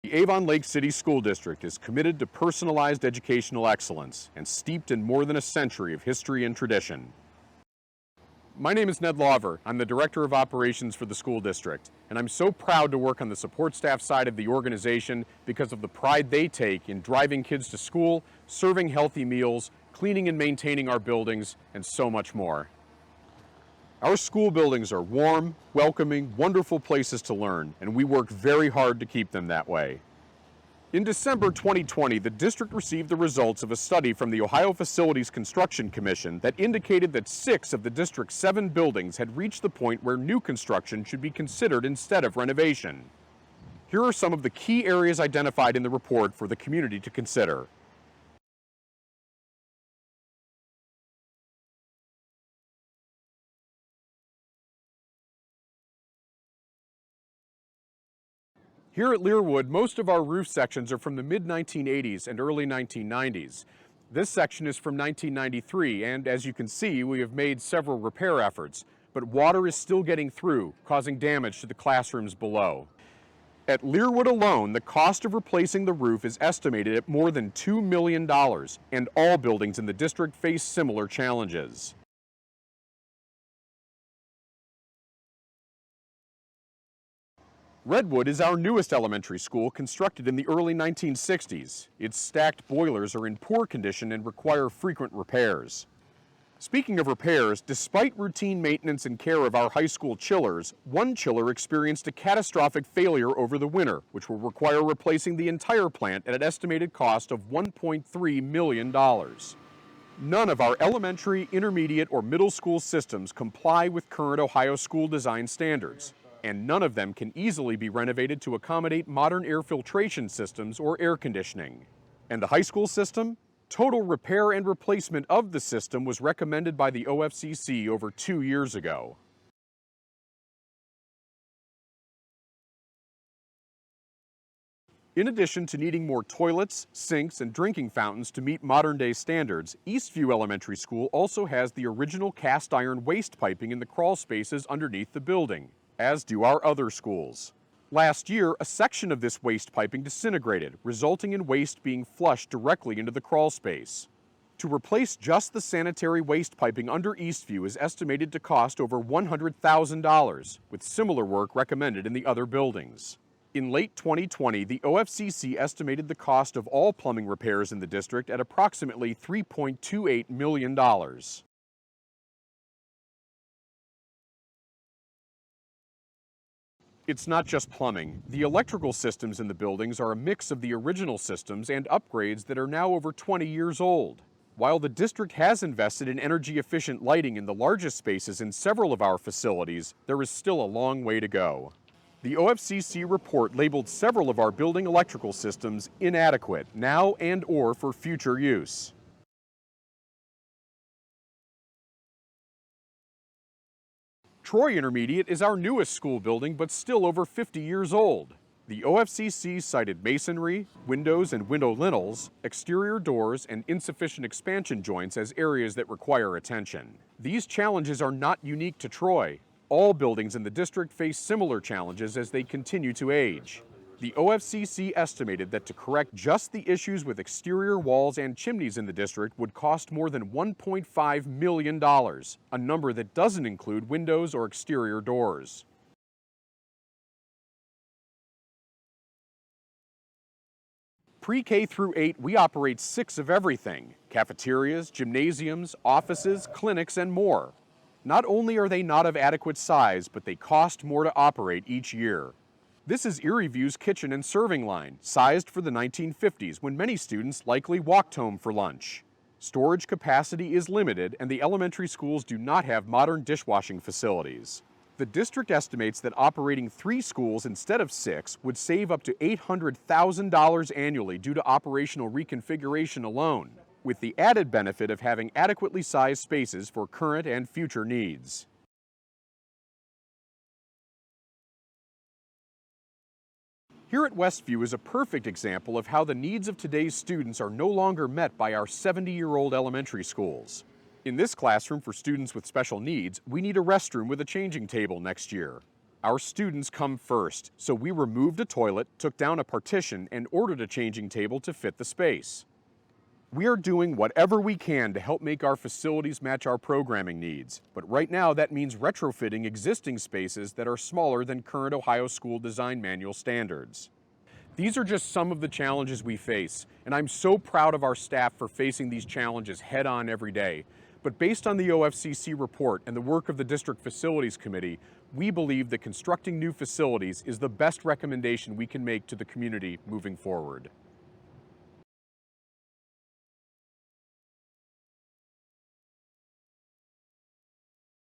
The Avon Lake City School District is committed to personalized educational excellence and steeped in more than a century of history and tradition. My name is Ned Lawver. I'm the Director of Operations for the school district, and I'm so proud to work on the support staff side of the organization because of the pride they take in driving kids to school, serving healthy meals, cleaning and maintaining our buildings, and so much more. Our school buildings are warm, welcoming, wonderful places to learn, and we work very hard to keep them that way. In December 2020, the district received the results of a study from the Ohio Facilities Construction Commission that indicated that 6 of the district's 7 buildings had reached the point where new construction should be considered instead of renovation. Here are some of the key areas identified in the report for the community to consider. Here at Learwood, most of our roof sections are from the mid-1980s and early 1990s. This section is from 1993, and as you can see, we have made several repair efforts, but water is still getting through, causing damage to the classrooms below. At Learwood alone, the cost of replacing the roof is estimated at more than $2 million, and all buildings in the district face similar challenges. Redwood is our newest elementary school, constructed in the early 1960s. Its stacked boilers are in poor condition and require frequent repairs. Speaking of repairs, despite routine maintenance and care of our high school chillers, one chiller experienced a catastrophic failure over the winter, which will require replacing the entire plant at an estimated cost of $1.3 million. None of our elementary, intermediate, or middle school systems comply with current Ohio school design standards, and none of them can easily be renovated to accommodate modern air filtration systems or air conditioning. And the high school system? Total repair and replacement of the system was recommended by the OFCC over 2 years ago. In addition to needing more toilets, sinks, and drinking fountains to meet modern-day standards, Eastview Elementary School also has the original cast iron waste piping in the crawl spaces underneath the building, as do our other schools. Last year, a section of this waste piping disintegrated, resulting in waste being flushed directly into the crawl space. To replace just the sanitary waste piping under Eastview is estimated to cost over $100,000, with similar work recommended in the other buildings. In late 2020, the OFCC estimated the cost of all plumbing repairs in the district at approximately $3.28 million. It's not just plumbing. The electrical systems in the buildings are a mix of the original systems and upgrades that are now over 20 years old. While the district has invested in energy-efficient lighting in the largest spaces in several of our facilities, there is still a long way to go. The OFCC report labeled several of our building electrical systems inadequate now and/or for future use. Troy Intermediate is our newest school building, but still over 50 years old. The OFCC cited masonry, windows and window lintels, exterior doors, and insufficient expansion joints as areas that require attention. These challenges are not unique to Troy. All buildings in the district face similar challenges as they continue to age. The OFCC estimated that to correct just the issues with exterior walls and chimneys in the district would cost more than $1.5 million, a number that doesn't include windows or exterior doors. Pre-K through 8, we operate 6 of everything: cafeterias, gymnasiums, offices, clinics, and more. Not only are they not of adequate size, but they cost more to operate each year. This is Erie View's kitchen and serving line, sized for the 1950s when many students likely walked home for lunch. Storage capacity is limited, and the elementary schools do not have modern dishwashing facilities. The district estimates that operating 3 schools instead of 6 would save up to $800,000 annually due to operational reconfiguration alone, with the added benefit of having adequately sized spaces for current and future needs. Here at Westview is a perfect example of how the needs of today's students are no longer met by our 70-year-old elementary schools. In this classroom for students with special needs, we need a restroom with a changing table next year. Our students come first, so we removed a toilet, took down a partition, and ordered a changing table to fit the space. We are doing whatever we can to help make our facilities match our programming needs, but right now that means retrofitting existing spaces that are smaller than current Ohio School Design Manual standards. These are just some of the challenges we face, and I'm so proud of our staff for facing these challenges head-on every day. But based on the OFCC report and the work of the District Facilities Committee, we believe that constructing new facilities is the best recommendation we can make to the community moving forward.